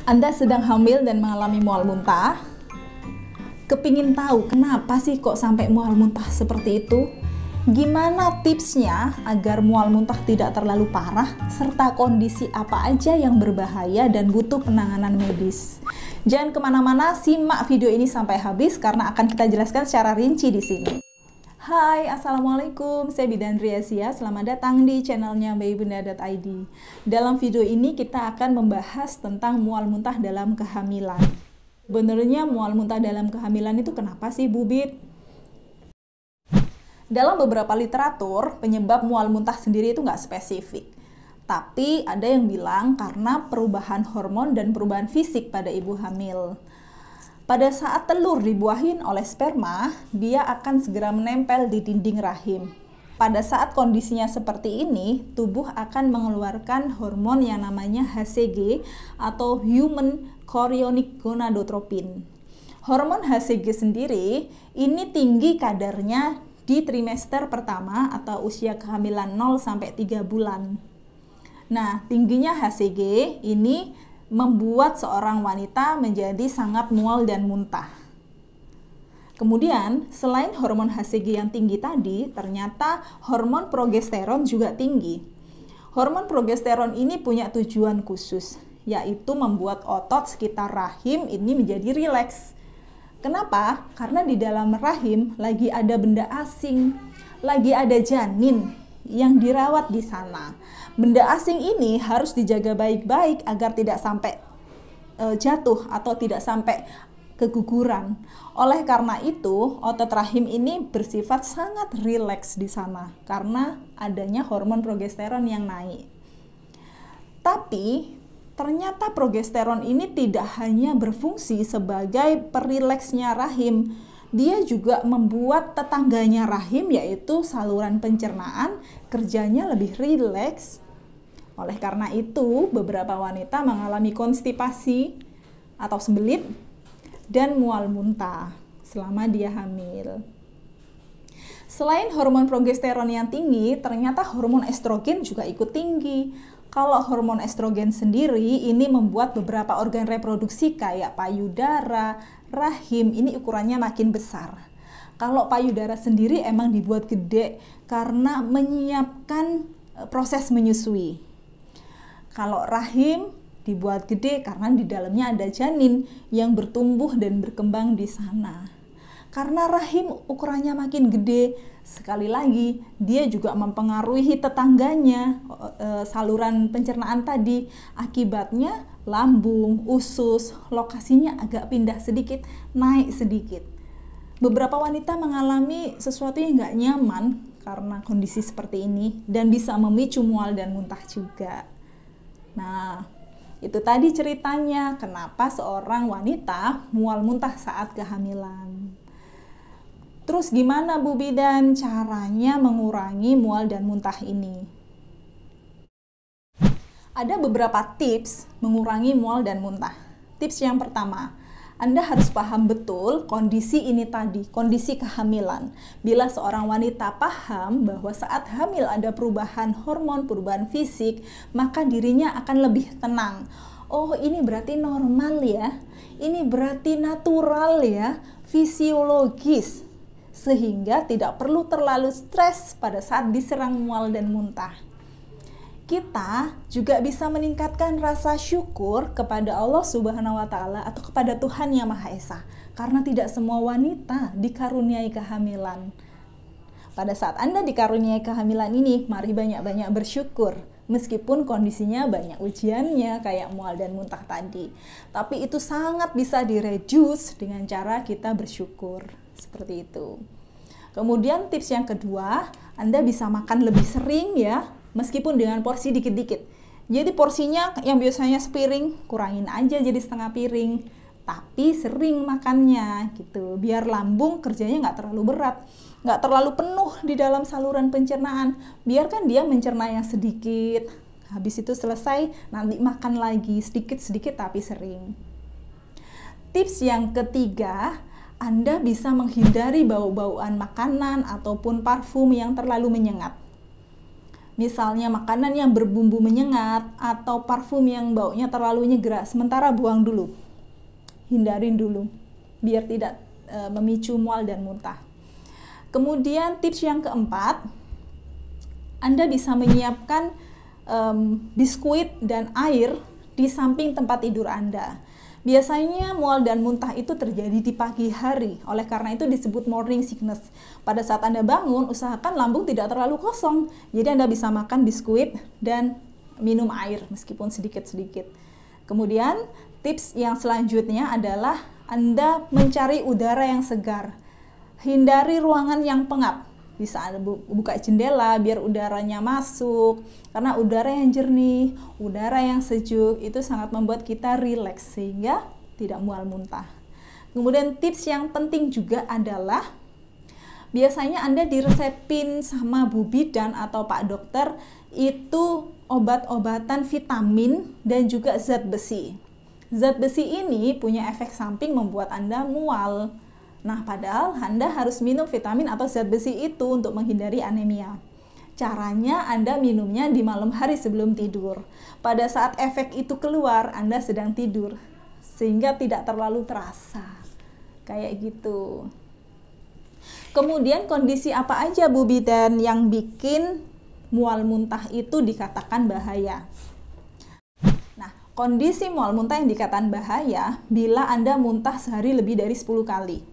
Anda sedang hamil dan mengalami mual muntah? Kepingin tahu kenapa sih kok sampai mual muntah seperti itu? Gimana tipsnya agar mual muntah tidak terlalu parah, serta kondisi apa aja yang berbahaya dan butuh penanganan medis? Jangan kemana-mana, simak video ini sampai habis karena akan kita jelaskan secara rinci di sini. Hai, Assalamualaikum, saya Bidandri Asia. Selamat datang di channelnya baybunda.id. Dalam video ini kita akan membahas tentang mual muntah dalam kehamilan. Sebenarnya mual muntah dalam kehamilan itu kenapa sih, Bubit? Dalam beberapa literatur, penyebab mual muntah sendiri itu nggak spesifik. Tapi ada yang bilang karena perubahan hormon dan perubahan fisik pada ibu hamil. Pada saat telur dibuahin oleh sperma, dia akan segera menempel di dinding rahim. Pada saat kondisinya seperti ini, tubuh akan mengeluarkan hormon yang namanya HCG atau Human Chorionic Gonadotropin. Hormon HCG sendiri ini tinggi kadarnya di trimester pertama atau usia kehamilan 0-3 bulan. Nah, tingginya HCG ini membuat seorang wanita menjadi sangat mual dan muntah. Kemudian, selain hormon HCG yang tinggi tadi, ternyata hormon progesteron juga tinggi. Hormon progesteron ini punya tujuan khusus, yaitu membuat otot sekitar rahim ini menjadi rileks. Kenapa? Karena di dalam rahim lagi ada benda asing, lagi ada janin yang dirawat di sana. Benda asing ini harus dijaga baik-baik agar tidak sampai jatuh atau tidak sampai keguguran. Oleh karena itu, otot rahim ini bersifat sangat rileks di sana karena adanya hormon progesteron yang naik. Tapi ternyata progesteron ini tidak hanya berfungsi sebagai perileksnya rahim, dia juga membuat tetangganya rahim, yaitu saluran pencernaan, kerjanya lebih rileks. Oleh karena itu, beberapa wanita mengalami konstipasi atau sembelit dan mual muntah selama dia hamil. Selain hormon progesteron yang tinggi, ternyata hormon estrogen juga ikut tinggi. Kalau hormon estrogen sendiri ini membuat beberapa organ reproduksi kayak payudara, rahim ini ukurannya makin besar. Kalau payudara sendiri emang dibuat gede karena menyiapkan proses menyusui. Kalau rahim dibuat gede karena di dalamnya ada janin yang bertumbuh dan berkembang di sana. Karena rahim ukurannya makin gede, sekali lagi dia juga mempengaruhi tetangganya, saluran pencernaan tadi. Akibatnya lambung, usus, lokasinya agak pindah sedikit, naik sedikit. Beberapa wanita mengalami sesuatu yang nggak nyaman karena kondisi seperti ini dan bisa memicu mual dan muntah juga. Nah, itu tadi ceritanya kenapa seorang wanita mual muntah saat kehamilan. Terus gimana Bu Bidan caranya mengurangi mual dan muntah ini? Ada beberapa tips mengurangi mual dan muntah. Tips yang pertama, Anda harus paham betul kondisi ini tadi, kondisi kehamilan. Bila seorang wanita paham bahwa saat hamil ada perubahan hormon, perubahan fisik, maka dirinya akan lebih tenang. Oh, ini berarti normal ya. Ini berarti natural ya, fisiologis. Sehingga tidak perlu terlalu stres pada saat diserang mual dan muntah. Kita juga bisa meningkatkan rasa syukur kepada Allah Subhanahu wa Ta'ala atau kepada Tuhan Yang Maha Esa, karena tidak semua wanita dikaruniai kehamilan. Pada saat Anda dikaruniai kehamilan ini, mari banyak-banyak bersyukur, meskipun kondisinya banyak ujiannya kayak mual dan muntah tadi. Tapi itu sangat bisa direduce dengan cara kita bersyukur, seperti itu. Kemudian tips yang kedua, Anda bisa makan lebih sering ya, meskipun dengan porsi dikit-dikit. Jadi porsinya yang biasanya sepiring, kurangin aja jadi setengah piring. Tapi sering makannya gitu, biar lambung kerjanya nggak terlalu berat, nggak terlalu penuh di dalam saluran pencernaan. Biarkan dia mencerna yang sedikit, habis itu selesai, nanti makan lagi sedikit-sedikit tapi sering. Tips yang ketiga, Anda bisa menghindari bau-bauan makanan ataupun parfum yang terlalu menyengat. Misalnya makanan yang berbumbu menyengat atau parfum yang baunya terlalu nyegera, sementara buang dulu, hindarin dulu biar tidak memicu mual dan muntah. Kemudian tips yang keempat, Anda bisa menyiapkan biskuit dan air di samping tempat tidur Anda. Biasanya mual dan muntah itu terjadi di pagi hari, oleh karena itu disebut morning sickness. Pada saat Anda bangun, usahakan lambung tidak terlalu kosong, jadi Anda bisa makan biskuit dan minum air meskipun sedikit-sedikit. Kemudian tips yang selanjutnya adalah Anda mencari udara yang segar. Hindari ruangan yang pengap. Bisa Anda buka jendela biar udaranya masuk, karena udara yang jernih, udara yang sejuk itu sangat membuat kita rileks sehingga tidak mual muntah. Kemudian tips yang penting juga adalah biasanya Anda diresepin sama Bu Bidan atau Pak Dokter itu obat-obatan vitamin dan juga zat besi. Zat besi ini punya efek samping membuat Anda mual. Nah, padahal Anda harus minum vitamin atau zat besi itu untuk menghindari anemia. Caranya Anda minumnya di malam hari sebelum tidur. Pada saat efek itu keluar, Anda sedang tidur, sehingga tidak terlalu terasa. Kayak gitu. Kemudian kondisi apa aja Bu Bidan yang bikin mual muntah itu dikatakan bahaya? Nah, kondisi mual muntah yang dikatakan bahaya bila Anda muntah sehari lebih dari 10 kali.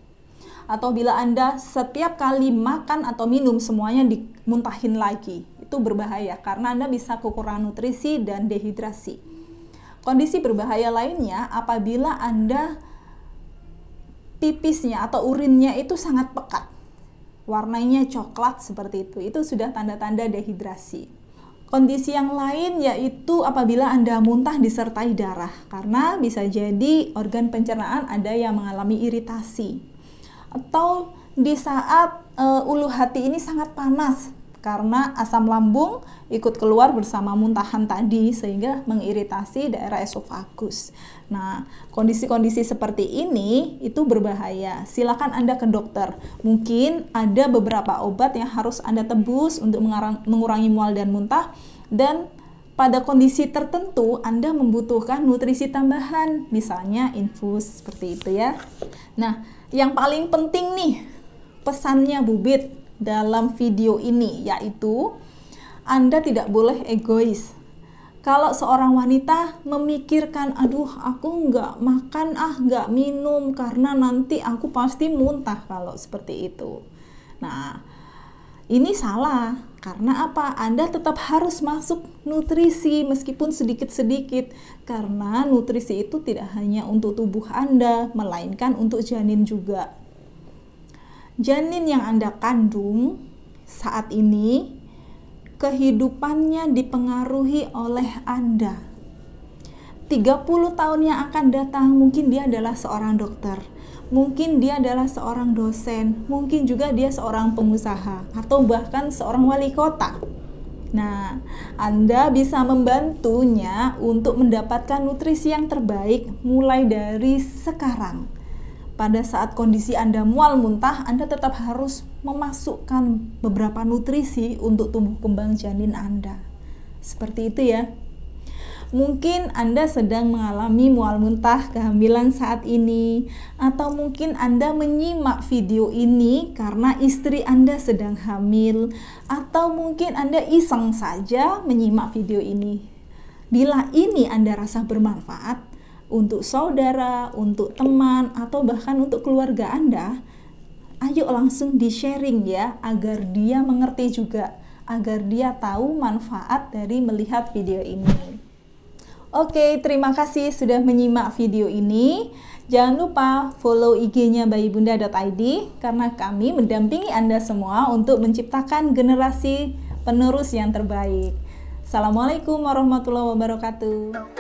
Atau bila Anda setiap kali makan atau minum semuanya dimuntahin lagi. Itu berbahaya karena Anda bisa kekurangan nutrisi dan dehidrasi. Kondisi berbahaya lainnya apabila Anda pipisnya atau urinnya itu sangat pekat. Warnanya coklat seperti itu sudah tanda-tanda dehidrasi. Kondisi yang lain yaitu apabila Anda muntah disertai darah, karena bisa jadi organ pencernaan ada yang mengalami iritasi. Atau di saat ulu hati ini sangat panas karena asam lambung ikut keluar bersama muntahan tadi sehingga mengiritasi daerah esofagus. Nah, kondisi-kondisi seperti ini itu berbahaya. Silakan Anda ke dokter. Mungkin ada beberapa obat yang harus Anda tebus untuk mengurangi mual dan muntah, dan pada kondisi tertentu Anda membutuhkan nutrisi tambahan, misalnya infus seperti itu ya. Nah, yang paling penting nih pesannya Bu Bit dalam video ini yaitu Anda tidak boleh egois. Kalau seorang wanita memikirkan, aduh aku nggak makan, nggak minum karena nanti aku pasti muntah kalau seperti itu. Nah, ini salah. Karena apa? Anda tetap harus masuk nutrisi meskipun sedikit-sedikit. Karena nutrisi itu tidak hanya untuk tubuh Anda, melainkan untuk janin juga. Janin yang Anda kandung saat ini, kehidupannya dipengaruhi oleh Anda. 30 tahun yang akan datang, mungkin dia adalah seorang dokter. Mungkin dia adalah seorang dosen, mungkin juga dia seorang pengusaha, atau bahkan seorang wali kota. Nah, Anda bisa membantunya untuk mendapatkan nutrisi yang terbaik mulai dari sekarang. Pada saat kondisi Anda mual muntah, Anda tetap harus memasukkan beberapa nutrisi untuk tumbuh kembang janin Anda. Seperti itu ya. Mungkin Anda sedang mengalami mual muntah kehamilan saat ini, atau mungkin Anda menyimak video ini karena istri Anda sedang hamil, atau mungkin Anda iseng saja menyimak video ini. Bila ini Anda rasa bermanfaat untuk saudara, untuk teman, atau bahkan untuk keluarga Anda, ayo langsung di-sharing ya, agar dia mengerti juga, agar dia tahu manfaat dari melihat video ini. Oke, terima kasih sudah menyimak video ini. Jangan lupa follow IG-nya bayibunda.id karena kami mendampingi Anda semua untuk menciptakan generasi penerus yang terbaik. Assalamualaikum warahmatullahi wabarakatuh.